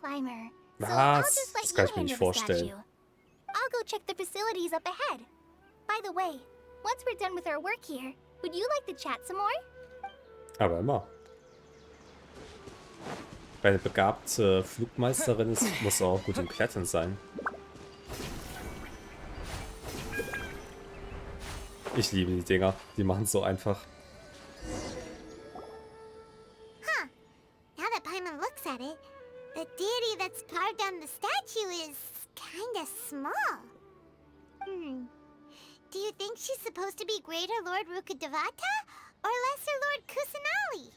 climber. So I'll Was? just let Das you kann ich mir nicht handle the vorstellen. statue. I'll go check the facilities up ahead. By the way, once we're done with our work here, would you like to chat some more? Aber immer. Weil eine begabte Flugmeisterin ist, muss auch gut im Klettern sein. Ich liebe die Dinger. Die machen es so einfach. Huh. Now that Paimon looks at it, the deity that's carved on the statue is kinda small. Do you think she's supposed to be Greater Lord Rukkhadevata or Lesser Lord Kusanali?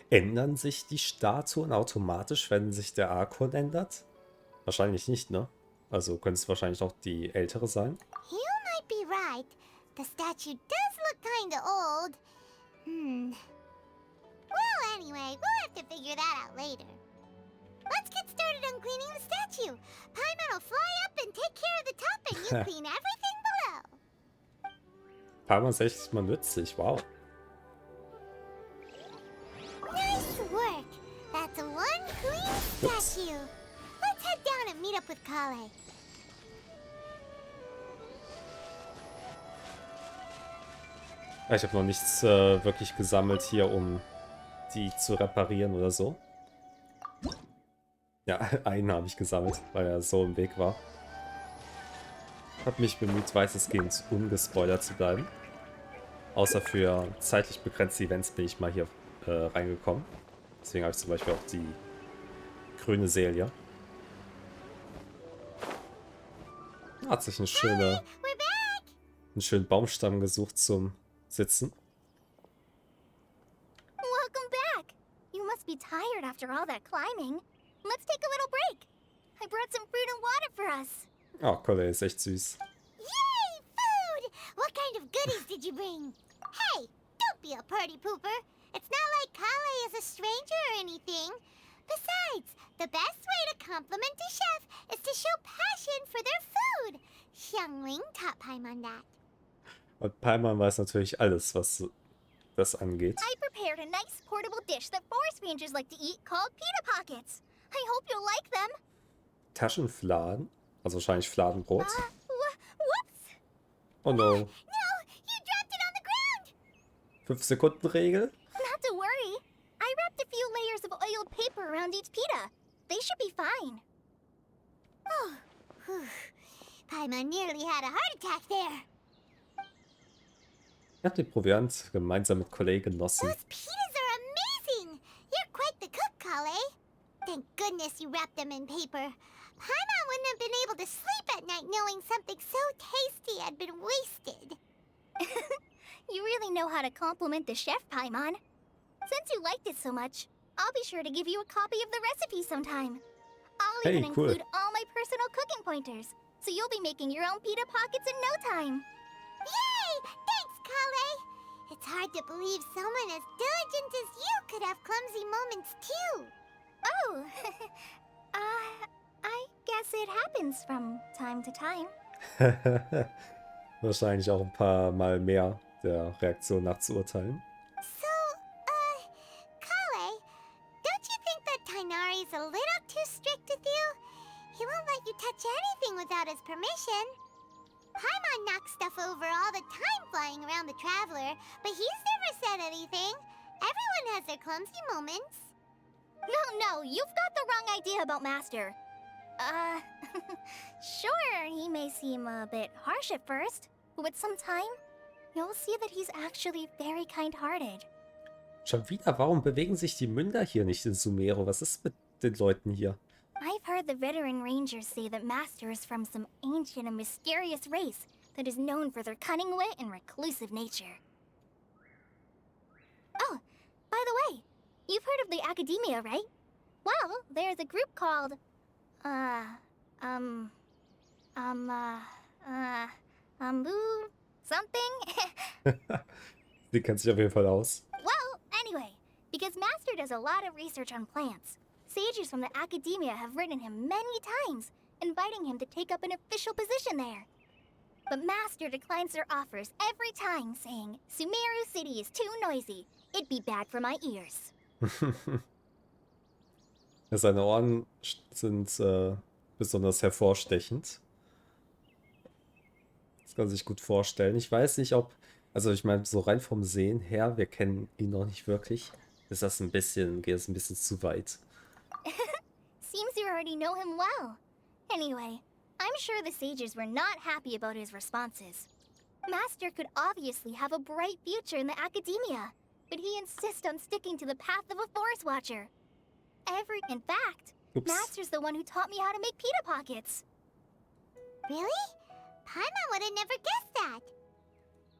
Ändern sich die Statuen automatisch, wenn sich der Arkon ändert? Wahrscheinlich nicht, ne? Also könnte es wahrscheinlich auch die ältere sein. You might be right. The statue does look kinda old. Well, anyway, we'll have to figure that out later. Let's get started on cleaning the statue. Paimon will fly up and take care of the top, and you clean everything below. Paimon ist echt mal nützlich, wow. Nice work. That's one clean statue. Let's head down and meet up with Kale. Ich habe noch nichts wirklich gesammelt hier, um die zu reparieren oder so. Ja, einen habe ich gesammelt, weil er so im Weg war. Habe mich bemüht, weitestgehend ungespoilert zu bleiben. Außer für zeitlich begrenzte Events bin ich mal hier reingekommen. Deswegen habe ich zum Beispiel auch die grüne Seele. Hat sich einen schönen Baumstamm gesucht zum Sitzen. Welcome back. You must be tired after all that climbing. Let's take a little break. I brought some fruit and water for us. Oh, Kolle ist echt süß. Yay, food! What kind of goodies did you bring? Hey, don't be a party pooper. It's not like Kale is a stranger or anything. Besides, the best way to compliment a chef is to show passion for their food. Xiangling taught Paimon that. Und Paimon weiß natürlich alles, was das angeht. I prepared a nice portable dish that forest rangers like to eat called pita pockets. I hope you'll like them. Taschenfladen? Also wahrscheinlich Fladenbrot. Whoops! Oh no. No, you dropped it on the ground! 5-Sekunden-Regel? Not to worry. I wrapped a few layers of oiled paper around each pita. They should be fine. Oh, whew. Paimon nearly had a heart attack there. Ich habe den Proviant gemeinsam mit Kollegen genossen. Those pitas are amazing! You're quite the cook, Kale. Thank goodness you wrapped them in paper. Paimon wouldn't have been able to sleep at night knowing something so tasty had been wasted. You really know how to compliment the chef, Paimon. Since you liked it so much, I'll be sure to give you a copy of the recipe sometime. I'll even include all my personal cooking pointers, so you'll be making your own pita pockets in no time. Yay! Thanks, Kale! It's hard to believe someone as diligent as you could have clumsy moments too. Oh, I guess it happens from time to time. Wahrscheinlich auch ein paar Mal mehr der Reaktion nach zu urteilen. So, Kale, don't you think that Tainari's a little too strict with you? He won't let you touch anything without his permission. Paimon knocks stuff over all the time flying around the Traveler, but he's never said anything. Everyone has their clumsy moments. No, you've got the wrong idea about Master. Sure, he may seem a bit harsh at first, but with some time, you'll see that he's actually very kind-hearted. Schon wieder, warum bewegen sich die Münder hier nicht in Sumero? Was ist mit den Leuten hier? I've heard the Withering Rangers say that Master is from some ancient and mysterious race that is known for their cunning wit and reclusive nature. Oh, by the way, you've heard of the Academia, right? Well, there's a group called, something? Sie kennt sich auf jeden Fall aus. Well, anyway, because Master does a lot of research on plants, sages from the Academia have written him many times, inviting him to take up an official position there. But Master declines their offers every time, saying, Sumeru City is too noisy. It'd be bad for my ears. Ja, seine Ohren sind besonders hervorstechend. Das kann man sich gut vorstellen. Ich weiß nicht, ob, also ich meine, so rein vom Sehen her, wir kennen ihn noch nicht wirklich. Geht das ein bisschen zu weit. Seems you already know him well. Anyway, I'm sure the sages were not happy about his responses. Master could obviously have a bright future in the academia, but he insists on sticking to the path of a forest watcher. In fact, Oops. Master's the one who taught me how to make pita pockets. Really? Paimon would have never guessed that.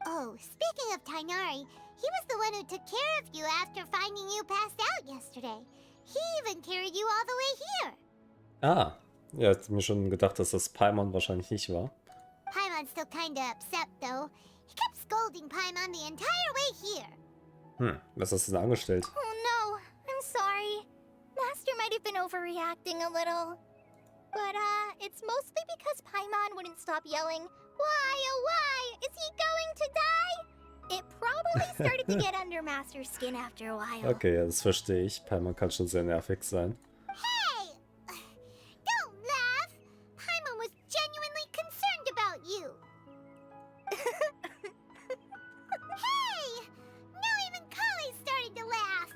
Oh, speaking of Tainari, he was the one who took care of you after finding you passed out yesterday. He even carried you all the way here. Ah, ja, ich hab mir schon gedacht, dass das Paimon wahrscheinlich nicht war. Paimon's still kinda upset, though. He kept scolding Paimon the entire way here. Was hast du denn angestellt? Oh no, I'm sorry. Master might have been overreacting a little. But, it's mostly because Paimon wouldn't stop yelling, "Why, oh why, is he going to die?" It probably started to get under Master's skin after a while. Okay, ja, das verstehe ich. Paimon kann schon sehr nervig sein. Hey! Don't laugh! Paimon was genuinely concerned about you. Hey! Now even Kale's starting to laugh.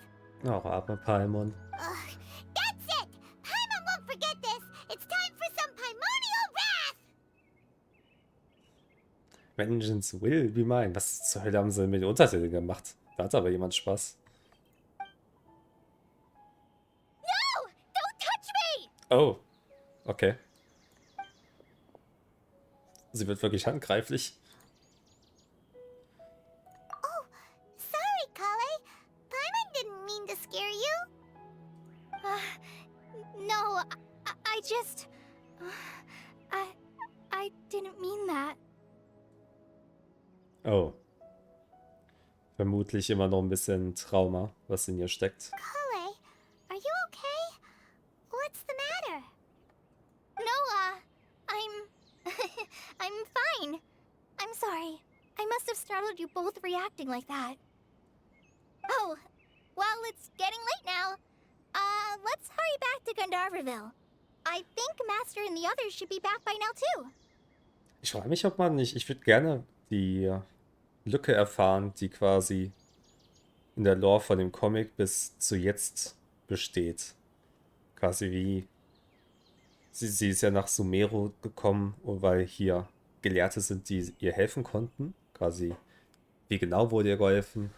Oh, armer Paimon. Ugh, that's it! Paimon won't forget this! It's time for some Paimonial wrath! Vengeance will be mine. Was zur Hölle haben sie mit den Untertiteln gemacht? Da hat aber jemand Spaß. No! Don't touch me! Oh, okay. Sie wird wirklich handgreiflich. Oh, sorry, Kale. Paimon didn't mean to scare you. No, I just... I didn't mean that. Oh. Vermutlich immer noch ein bisschen Trauma, was in ihr steckt. Kale, are you okay? What's the matter? No, I'm fine. I'm sorry. I must have startled you both reacting like that. Oh, well, it's getting late now. Let's hurry back to Gandharville. I think Master and the others should be back by now too. Ich frage mich, ob man nicht... Ich würde gerne die Lücke erfahren, die quasi in der Lore von dem Comic bis zu jetzt besteht. Quasi wie... Sie ist ja nach Sumeru gekommen, weil hier Gelehrte sind, die ihr helfen konnten. Quasi, wie genau wurde ihr geholfen?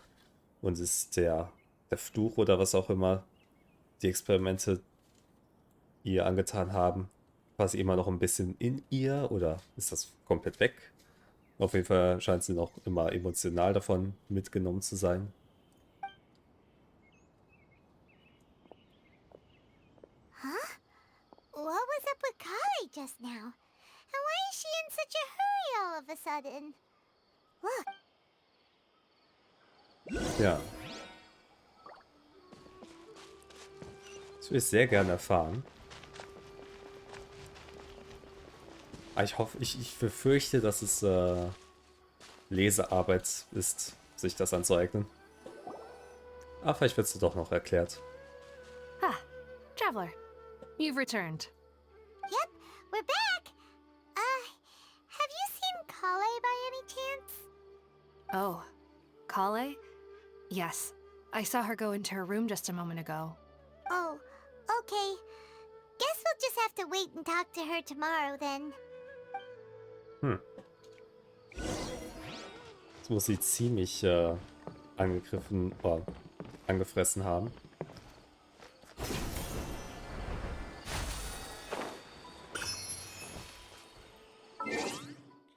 Und ist der Fluch oder was auch immer die Experimente ihr angetan haben, quasi immer noch ein bisschen in ihr oder ist das komplett weg? Auf jeden Fall scheint sie noch immer emotional davon mitgenommen zu sein. Huh? What was up with Kale just now? And why is she in such a hurry all of a sudden? Look, Ja. Das würde ich sehr gerne erfahren. Aber ich befürchte, dass es Lesearbeit ist, sich das anzueignen. Ah, vielleicht wird es doch noch erklärt. Ah, Traveler. You've returned. yep, we're back. Have you seen Kale by any chance? Oh, Kale? Yes. I saw her go into her room just a moment ago. Oh, okay. Guess we'll just have to wait and talk to her tomorrow then. Jetzt muss sie ziemlich angegriffen oder angefressen haben.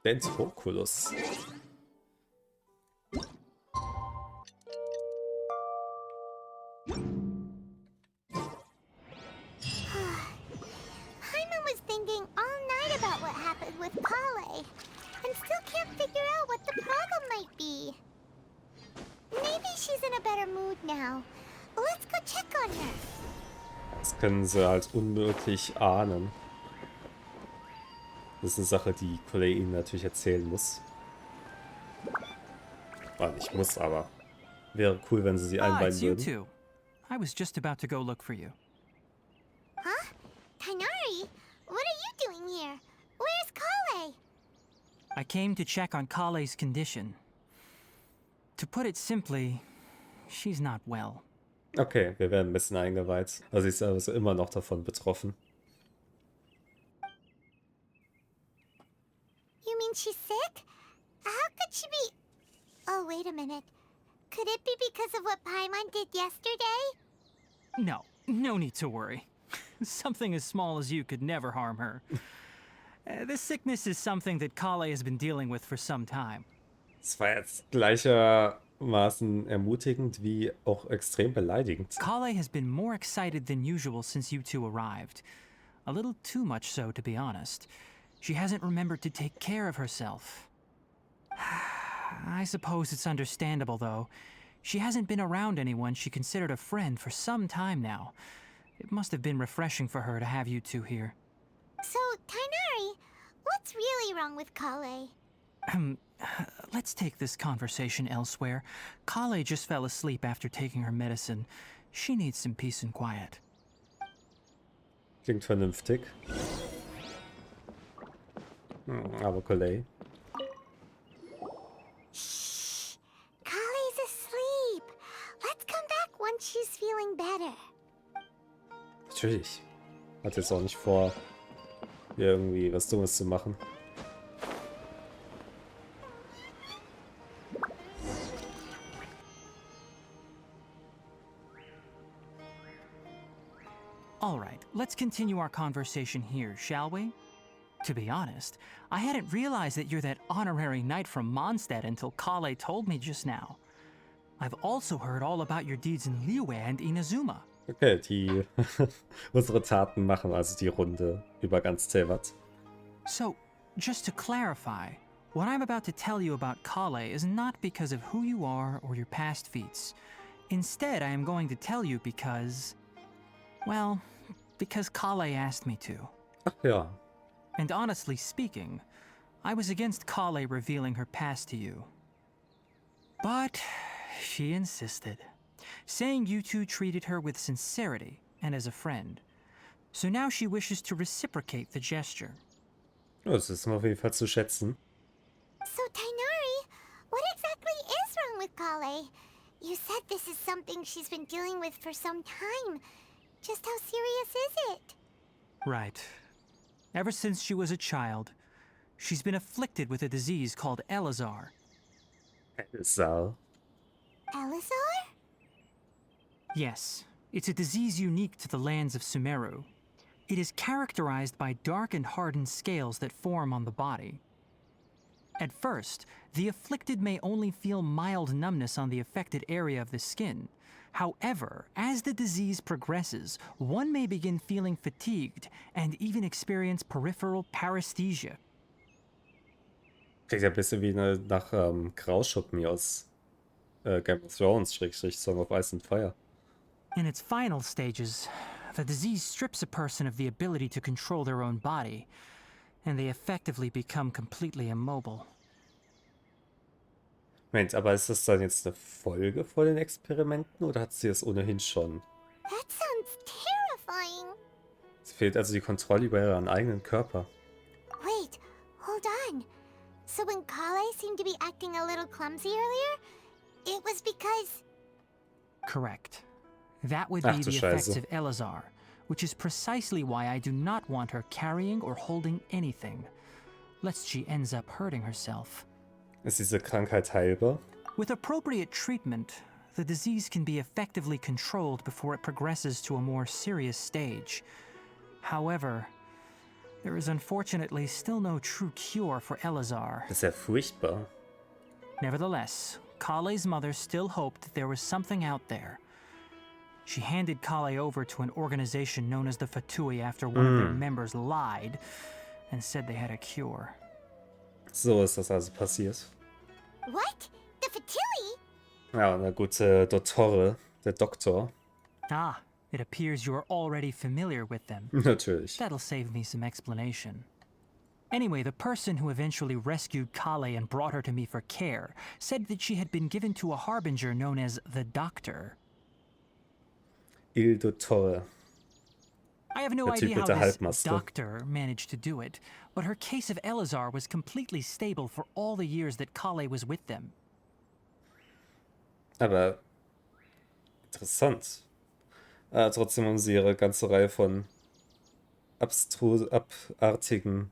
Dentroculus. Paimon was thinking all night about what happened with Kale, and still can't figure out what the problem might be. Maybe she's in a better mood now. Let's go check on her. Das können sie halt unmöglich ahnen. Das ist eine Sache, die Coley ihnen natürlich erzählen muss. Nicht muss, aber wäre cool, wenn sie Ah, einweihen it's würden. E02. I was just about to go look for you. I came to check on Kale's condition. To put it simply, she's not well. Okay, wir werden ein bisschen eingeweiht. Also sie ist also immer noch davon betroffen. You mean she's sick? How could she be... Oh, wait a minute. Could it be because of what Paimon did yesterday? No need to worry. Something as small as you could never harm her. This sickness is something that Kale has been dealing with for some time. Es war jetzt gleichermaßen ermutigend wie auch extrem beleidigend. Kale has been more excited than usual since you two arrived. A little too much so, to be honest. She hasn't remembered to take care of herself. I suppose it's understandable, though. She hasn't been around anyone she considered a friend for some time now. It must have been refreshing for her to have you two here. So, Tainari, what's really wrong with Kale? Let's take this conversation elsewhere. Kale just fell asleep after taking her medicine. She needs some peace and quiet. Klingt vernünftig. Aber Kale. Shh! Kale's asleep. Let's come back once she's feeling better. Natürlich. Hat jetzt auch nicht vor, hier irgendwie was Dummes zu machen. Alright, let's continue our conversation here, shall we? To be honest, I hadn't realized that you're that honorary knight from Mondstadt until Kale told me just now. I've also heard all about your deeds in Liyue and Inazuma. Okay, unsere Taten machen also die Runde über ganz Teyvat. So, just to clarify, what I'm about to tell you about Kale is not because of who you are or your past feats. Instead, I am going to tell you because... well, because Kale asked me to. Ach ja. And honestly speaking, I was against Kale revealing her past to you. But she insisted, saying you two treated her with sincerity and as a friend. So now she wishes to reciprocate the gesture. Oh, das ist auf jeden Fall zu schätzen. So, Tainari, what exactly is wrong with Kale? You said this is something she's been dealing with for some time. Just how serious is it? Right. Ever since she was a child, she's been afflicted with a disease called Elazar. Elazar? Elazar? Yes, it's a disease unique to the lands of Sumeru. It is characterized by dark and hardened scales that form on the body. At first, the afflicted may only feel mild numbness on the affected area of the skin. However, as the disease progresses, one may begin feeling fatigued and even experience peripheral paresthesia. Klingt ja ein bisschen wie nach Grauschuppen hier aus Game of Thrones, Song of Ice and Fire. In its final stages, the disease strips a person of the ability to control their own body, and they effectively become completely immobile. Moment, aber ist das dann jetzt eine Folge von den Experimenten oder hat sie es ohnehin schon? That sounds terrifying. Es fehlt also die Kontrolle über ihren eigenen Körper. Wait, hold on. So when Kale seemed to be acting a little clumsy earlier, it was because... Correct. That would be the effects Scheiße. of Elazar, which is precisely why I do not want her carrying or holding anything, lest she ends up hurting herself. Ist diese Krankheit heilbar? With appropriate treatment, the disease can be effectively controlled before it progresses to a more serious stage. However, there is unfortunately still no true cure for Elazar. Das ist ja furchtbar. Nevertheless, Kale's mother still hoped that there was something out there. She handed Kale over to an organization known as the Fatui after one of their members lied and said they had a cure. So ist das also passiert. What? The Fatui? Ja, und der gute Dottore, der Doktor. Ah, it appears you are already familiar with them. Natürlich. That'll save me some explanation. Anyway, the person who eventually rescued Kale and brought her to me for care said that she had been given to a harbinger known as the Doctor. Il Dottore. I have no Der Typ idea mit how der this Halbmaske. doctor managed to do it, but her case of Elazar was completely stable for all the years that Kale was with them. Aber interessant. Trotzdem haben sie ihre ganze Reihe von abartigen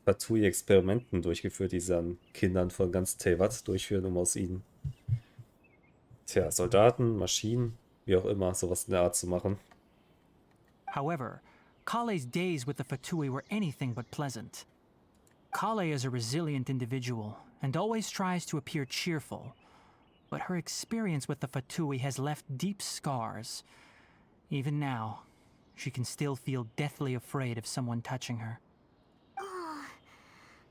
Fatui-Experimenten durchgeführt, die sie an Kindern von ganz Teyvat durchführen, um aus ihnen, Soldaten, Maschinen, wie auch immer, sowas in der Art zu machen. However, Kale's days with the Fatui were anything but pleasant. Kale is a resilient individual and always tries to appear cheerful, but her experience with the Fatui has left deep scars. Even now, she can still feel deathly afraid of someone touching her. Oh,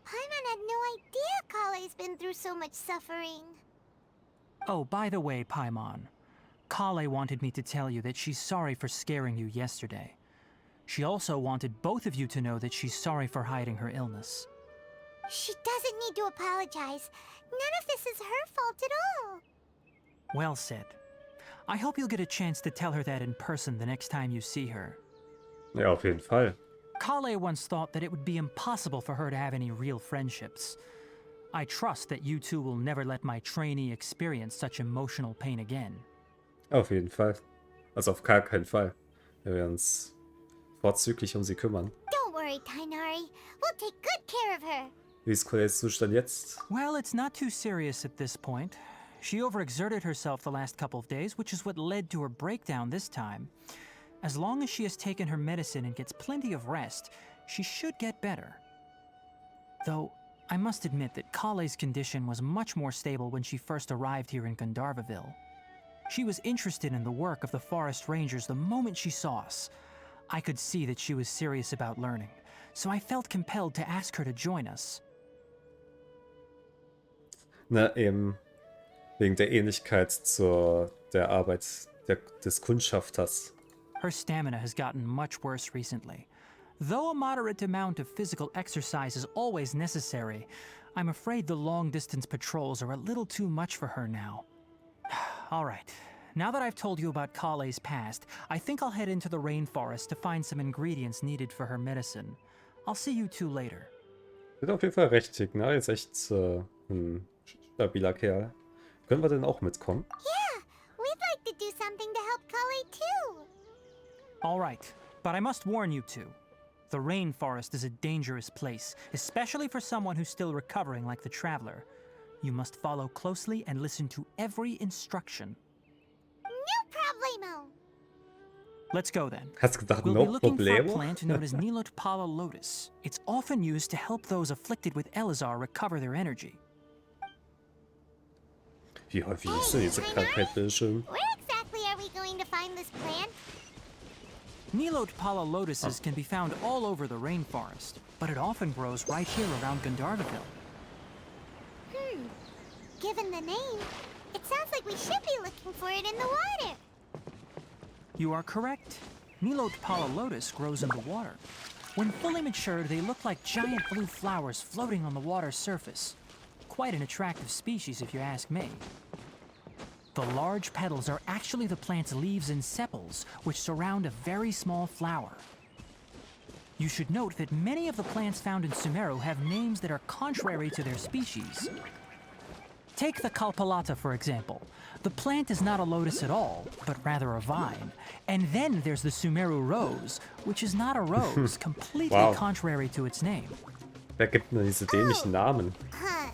Paimon had no idea Kale's been through so much suffering. Oh, by the way, Paimon, Kale wanted me to tell you that she's sorry for scaring you yesterday. She also wanted both of you to know that she's sorry for hiding her illness. She doesn't need to apologize. None of this is her fault at all. Well said. I hope you'll get a chance to tell her that in person the next time you see her. Ja, auf jeden Fall. Kale once thought that it would be impossible for her to have any real friendships. I trust that you two will never let my trainee experience such emotional pain again. Auf jeden Fall. Also auf gar keinen Fall. Wir werden uns vorzüglich um sie kümmern. Don't worry, Tainari. We'll take good care of her. Wie ist Kole's Zustand jetzt? Well, it's not too serious at this point. She overexerted herself the last couple of days, which is what led to her breakdown this time. As long as she has taken her medicine and gets plenty of rest, she should get better. Though, I must admit that Kale's condition was much more stable when she first arrived here in Gandharvaville. She was interested in the work of the forest rangers the moment she saw us. I could see that she was serious about learning, so I felt compelled to ask her to join us. Na, eben wegen der Ähnlichkeit zur der Arbeit des Kundschafters. Her stamina has gotten much worse recently. Though a moderate amount of physical exercise is always necessary, I'm afraid the long-distance patrols are a little too much for her now. All right. Now that I've told you about Kale's past, I think I'll head into the rainforest to find some ingredients needed for her medicine. I'll see you two later. Wird auf jeden Fall richtig, ne? Ist echt ein stabiler Kerl. Können wir denn auch mitkommen? Yeah, we'd like to do something to help Kale too. All right, but I must warn you two. The rainforest is a dangerous place, especially for someone who's still recovering like the traveler. You must follow closely and listen to every instruction. No problemo. Let's go then. Hast du gedacht, We'll no be looking for a problemo? plant known as Nilotpala lotus. It's often used to help those afflicted with Elazar recover their energy. Wie häufig ist denn diese Krankheit, bitteschön? Where exactly are we going to find this plant? Nilotpala lotuses can be found all over the rainforest, but it often grows right here around Gandharvaville. Given the name, it sounds like we should be looking for it in the water. You are correct. Nilotpala lotus grows in the water. When fully matured, they look like giant blue flowers floating on the water's surface. Quite an attractive species, if you ask me. The large petals are actually the plant's leaves and sepals, which surround a very small flower. You should note that many of the plants found in Sumeru have names that are contrary to their species. Take the Kalpalata, for example. The plant is not a lotus at all, but rather a vine. And then there's the Sumeru rose, which is not a rose, completely Wow. contrary to its name. Wer gibt denn diese dämlichen Namen? Huh.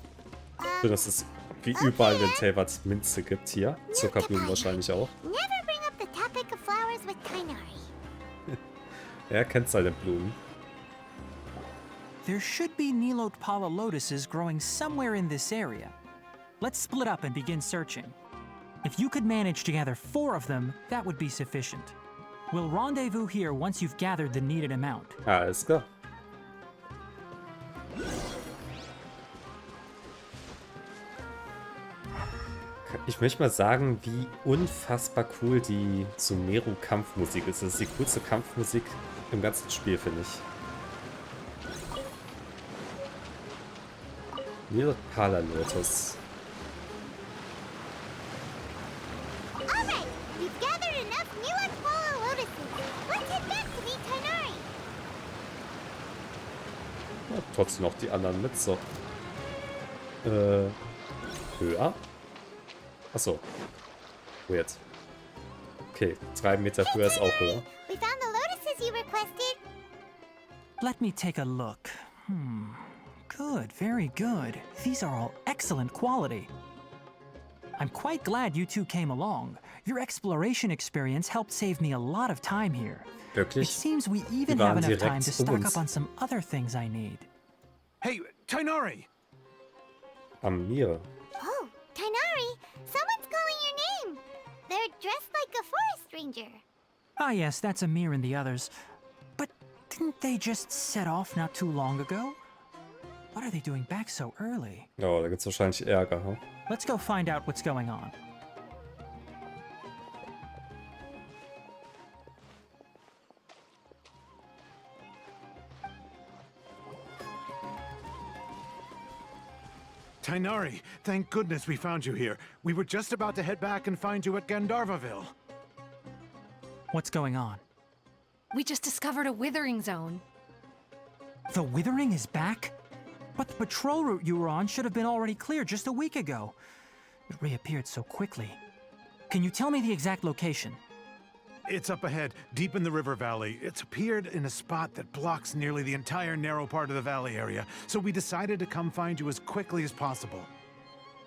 So, dass es wie überall in Teyvat Minze gibt hier. Zuckerblumen wahrscheinlich auch. Never bring up the topic of flowers with Tainari. Er kennt seine Blumen. There should be Nilotpala lotuses growing somewhere in this area. Let's split up and begin searching. If you could manage to gather 4 of them, that would be sufficient. We'll rendezvous here once you've gathered the needed amount. Alles klar. Ich möchte mal sagen, wie unfassbar cool die Sumeru-Kampfmusik ist. Das ist die coolste Kampfmusik im ganzen Spiel, finde ich. Nilotpala Lotus. Alright, we've gathered enough Nilotpala lotuses. Let's head back to meet Tainari. Ja, trotzdem noch die anderen mit, so. Höher? Achso. Weird. Okay, 3 Meter höher ist auch höher. We found the lotuses you requested. Let me take a look. Good, very good. These are all excellent quality. I'm quite glad you two came along. Your exploration experience helped save me a lot of time here. It Wirklich? seems we even Die waren have enough time direkt to um stock uns. up on some other things I need. Hey, Tainari! Am Meer. Oh, Tainari, someone's calling your name. They're dressed like a forest ranger. Ah yes, that's Amir and the others. But didn't they just set off not too long ago? What are they doing back so early? Oh, da gibt's wahrscheinlich Ärger, hm? Let's go find out what's going on. Tainari, thank goodness we found you here. We were just about to head back and find you at Gandharvaville. What's going on? We just discovered a withering zone. The Withering is back? But the patrol route you were on should have been already cleared just a week ago. It reappeared so quickly. Can you tell me the exact location? It's up ahead, deep in the river valley. It's appeared in a spot that blocks nearly the entire narrow part of the valley area, so we decided to come find you as quickly as possible.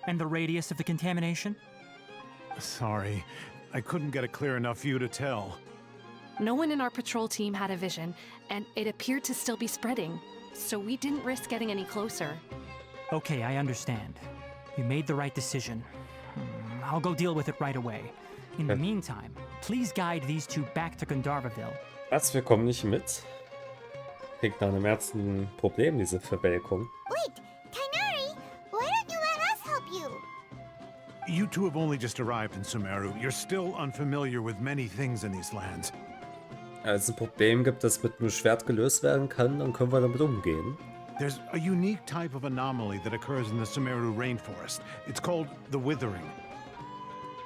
And the radius of the contamination? Sorry, I couldn't get a clear enough view to tell. No one in our patrol team had a vision, and it appeared to still be spreading, so we didn't risk getting any closer. Okay, I understand. You made the right decision. I'll go deal with it right away. In the meantime, please guide these two back to Gandharvaville. Was, wir kommen nicht mit? Klingt nach einem ernsten Problem, diese Verwelkung. Wait, Tainari, why don't you let us help you? You two have only just arrived in Sumeru. You're still unfamiliar with many things in these lands. Als es ein Problem gibt, das mit einem Schwert gelöst werden kann, dann können wir damit umgehen. There's a unique type of anomaly that occurs in the Sumeru rainforest. It's called the Withering.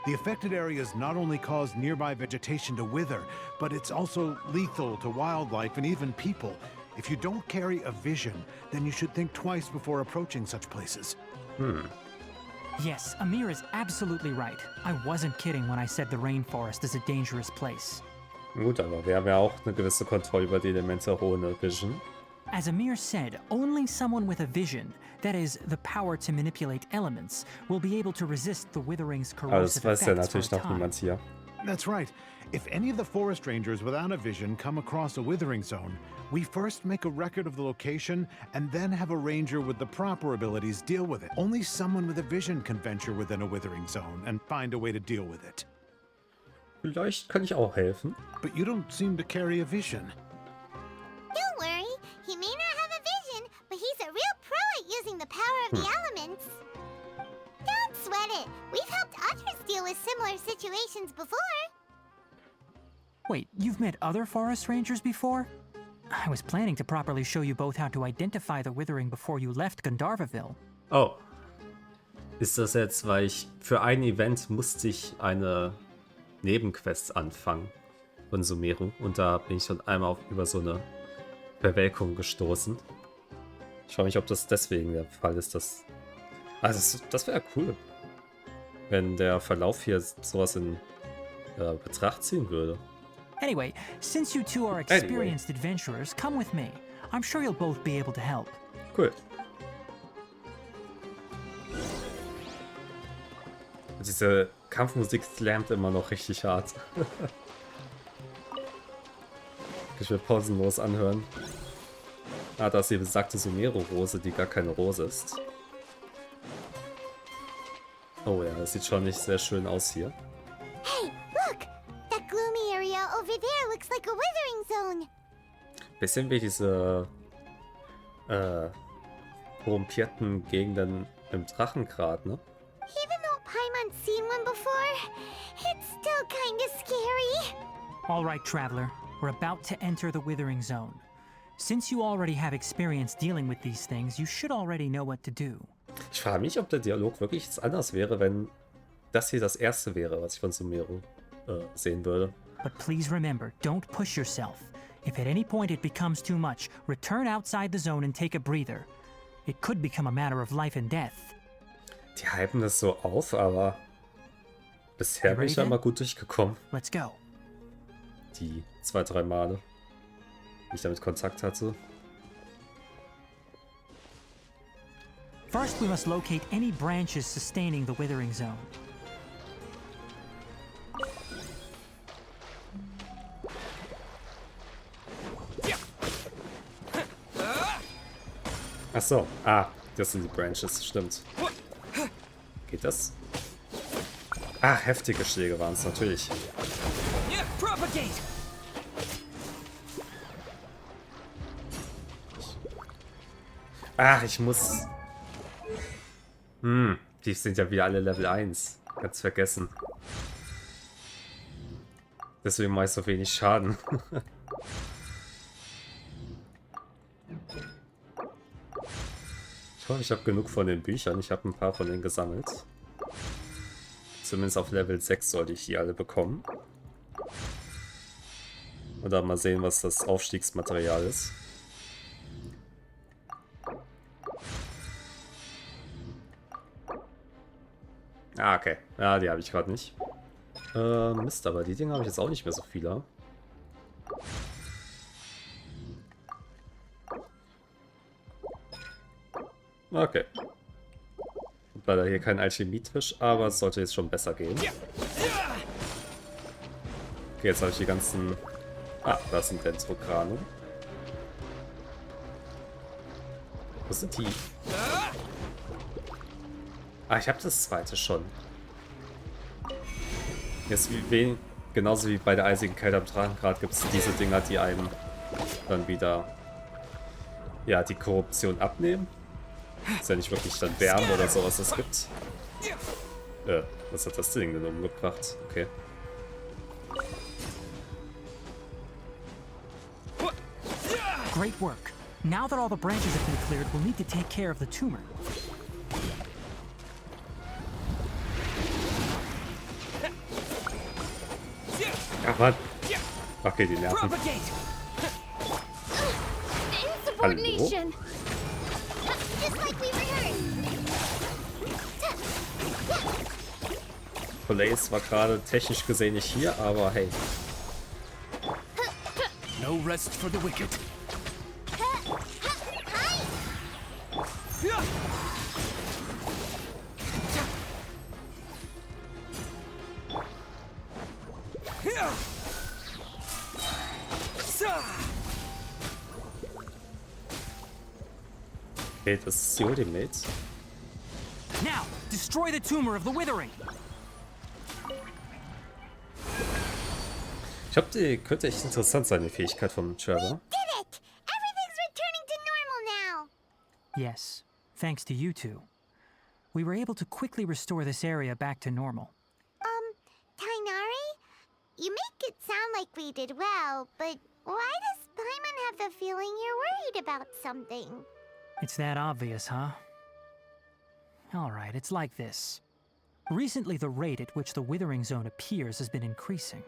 The affected areas not only cause nearby vegetation to wither, but it's also lethal to wildlife and even people. If you don't carry a vision, then you should think twice before approaching such places. Yes, Amir is absolutely right. I wasn't kidding when I said the rainforest is a dangerous place. Gut, aber wir haben ja auch eine gewisse Kontrolle über die Elemente ohne Vision. As Amir said, only someone with a vision, that is, the power to manipulate elements, will be able to resist the Withering's Aber das corrosive weiß ja effects for natürlich a noch time. niemand hier. That's right. If any of the forest rangers without a vision come across a withering zone, we first make a record of the location and then have a ranger with the proper abilities deal with it. Only someone with a vision can venture within a withering zone and find a way to deal with it. Vielleicht kann ich auch helfen. But you don't seem to carry a vision. Don't worry, he may not have a vision, but he's a real pro at using the power of the elements. Don't sweat it. We've helped others deal with similar situations before. Wait, you've met other forest rangers before? I was planning to properly show you both how to identify the Withering before you left Gandharvaville. Oh. Ist das jetzt, weil ich für ein Event musste ich eine Nebenquest anfangen von Sumeru und da bin ich schon einmal über so eine Verwelkung gestoßen. Ich frage mich, ob das deswegen der Fall ist. Also das wäre cool, wenn der Verlauf hier sowas in Betracht ziehen würde. Anyway, since you two are experienced adventurers, come with me. I'm sure you'll both be able to help. Cool. Diese Kampfmusik slammt immer noch richtig hart. Ich will pausenlos anhören. Ah, da ist die besagte Sumeru-Rose, die gar keine Rose ist. Oh ja, das sieht schon nicht sehr schön aus hier. Hey, look! That gloomy area over there looks like a withering zone. Bisschen wie diese korrumpierten Gegenden im Drachengrat, ne? Even though Paimon's seen one before, it's still kinda scary. All right, traveler. We're about to enter the Withering Zone. Since you already have experience dealing with these things, you should already know what to do. Ich frage mich, ob der Dialog wirklich jetzt anders wäre, wenn das hier das erste wäre, was ich von Sumeru sehen würde. But please remember, don't push yourself. If at any point it becomes too much, return outside the zone and take a breather. It could become a matter of life and death. Die hypen das so auf, aber bisher bin ich ja immer gut durchgekommen. Let's go. Die 2-3 Male, die ich damit Kontakt hatte. First, we must locate any branches sustaining the Withering Zone. Ach so, das sind die Branches, stimmt. Geht das? Heftige Schläge waren es natürlich. Ich muss... die sind ja wieder alle Level 1. Ganz vergessen. Deswegen mache ich so wenig Schaden. Ich hoffe, ich habe genug von den Büchern. Ich habe ein paar von denen gesammelt. Zumindest auf Level 6 sollte ich die alle bekommen. Und dann mal sehen, was das Aufstiegsmaterial ist. Okay. Ja, die habe ich gerade nicht. Mist, aber die Dinge habe ich jetzt auch nicht mehr so viele. Okay. Leider hier kein Alchemietisch, aber es sollte jetzt schon besser gehen. Okay, jetzt habe ich die ganzen... da sind Dendrokrane. Wo sind die? Ich habe das zweite schon. Jetzt genauso wie bei der eisigen Kälte am Drachengrad gibt es diese Dinger, die einem dann wieder die Korruption abnehmen. Ist ja nicht wirklich dann Wärme oder sowas es gibt. Was hat das Ding denn umgebracht? Okay. Great work. Now that all the branches have been cleared, we'll need to take care of the tumor. Mann. Okay, die nerven. Hallo? Blaze war gerade technisch gesehen nicht hier, aber hey. No rest for the wicked. Okay, das ist die Ultimate. Now, destroy the tumor of the Withering. Ich glaube, die könnte echt interessant sein, die Fähigkeit vom Trevor. Did it! Everything's returning to normal now. Yes, thanks to you two. We were able to quickly restore this area back to normal. Tainari? You make it sound like we did well, but why does Paimon have the feeling you're worried about something? It's that obvious, huh? Alright, it's like this. Recently, the rate at which the Withering Zone appears has been increasing.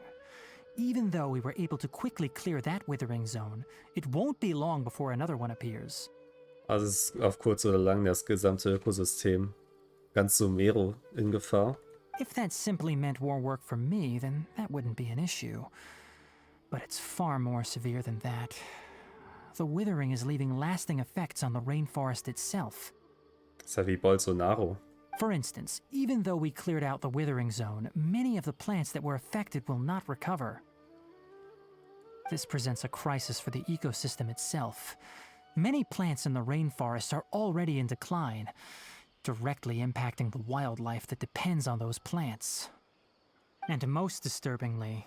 Even though we were able to quickly clear that Withering Zone, it won't be long before another one appears. Also ist auf kurz oder lang das gesamte Ökosystem, ganz Sumeru, in Gefahr. If that simply meant more work for me, then that wouldn't be an issue. But it's far more severe than that. The Withering is leaving lasting effects on the rainforest itself. Das ist ja wie Bolsonaro. For instance, even though we cleared out the Withering Zone, many of the plants that were affected will not recover. This presents a crisis for the ecosystem itself. Many plants in the rainforest are already in decline, directly impacting the wildlife that depends on those plants. And most disturbingly,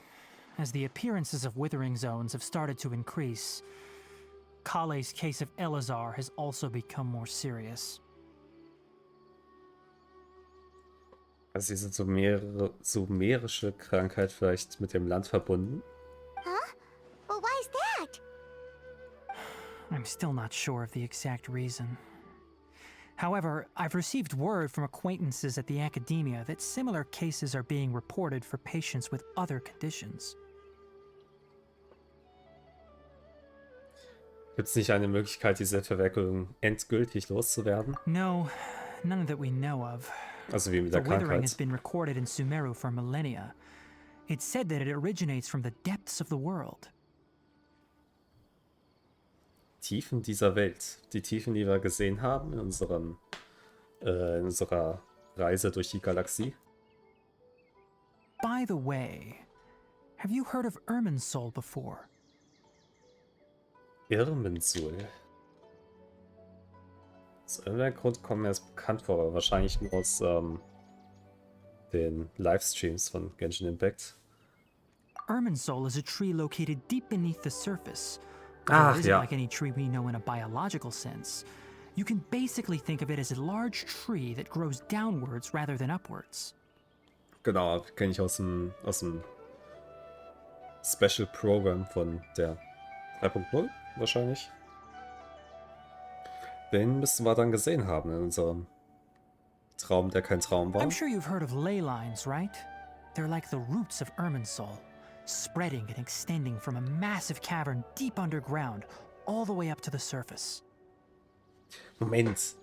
as the appearances of Withering Zones have started to increase, Kale's case of Elazar has also become more serious. Also diese sumerische Krankheit vielleicht mit dem Land verbunden? Huh? Well, why is that? I'm still not sure of the exact reason. However, I've received word from acquaintances at the academia that similar cases are being reported for patients with other conditions. Gibt es nicht eine Möglichkeit, diese Verwecklung endgültig loszuwerden? No, none that we know of. Also wie mit The der Withering has Krankheit. been recorded in Sumeru for millennia. It's said that it originates from the depths of the world. Tiefen dieser Welt. Die Tiefen, die wir gesehen haben in unserer Reise durch die Galaxie. By the way, have you heard of Irminsul before? Irminsul. Aus irgendeinem Grund kommt mir das bekannt vor, aber wahrscheinlich nur aus den Livestreams von Genshin Impact. Irminsul is a tree located deep beneath the surface. Ah, It isn't ja. like any tree we know in a biological sense. You can basically think of it as a large tree that grows downwards rather than upwards. Genau, kenne ich aus dem Special Program von der 3.0 wahrscheinlich. Den müssten wir dann gesehen haben in unserem Traum, der kein Traum war. I'm sure you've heard of ley lines, right? They're like the roots of Irminsul, spreading and extending from a massive cavern deep underground, all the way up to the surface. Moment.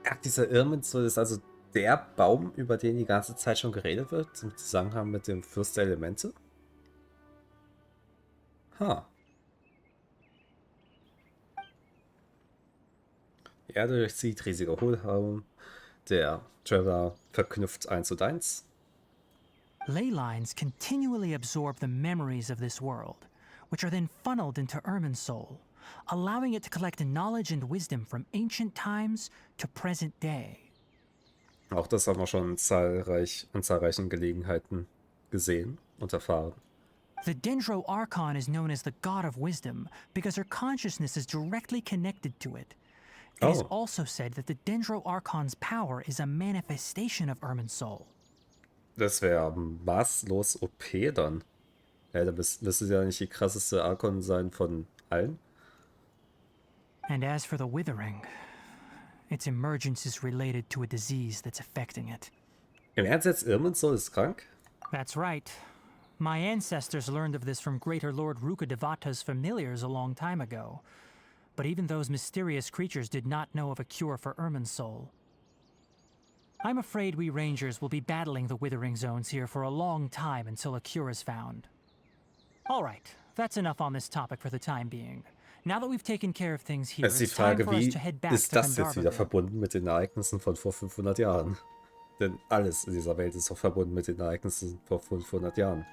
Ach, dieser Irminsul ist also der Baum, über den die ganze Zeit schon geredet wird, im Zusammenhang mit dem Fürst der Elemente? Ha. Die Erde durchzieht, riesiger Hohlraum. Der Traveler verknüpft 1 und 1. Ley lines continually absorb the memories of this world, which are then funneled into Irminsul, allowing it to collect knowledge and wisdom from ancient times to present day. Auch das haben wir schon an zahlreichen Gelegenheiten gesehen und erfahren. The Dendro Archon is known as the God of Wisdom because her consciousness is directly connected to it. It is Oh. also said that the Dendro Archon's power is a manifestation of Irminsul. Das wäre maßlos OP dann. Ja, da müsste ja nicht die krasseste Archon sein von allen. And as for the Withering, its emergence is related to a disease that's affecting it. Im Ernst jetzt, Irminsul ist krank? That's right. My ancestors learned of this from Greater Lord Rukkhadevata's familiars a long time ago. But even those mysterious creatures did not know of a cure for Irminsul. I'm afraid we rangers will be battling the Withering zones here for a long time until a cure is found. Alright, that's enough on this topic for the time being. Now that we've taken care of things here, Es ist die it's time Frage, for us wie to head back ist to das jetzt wieder Gandharvaville. verbunden mit den Ereignissen von vor 500 Jahren? Denn alles in dieser Welt ist doch verbunden mit den Ereignissen vor 500 Jahren.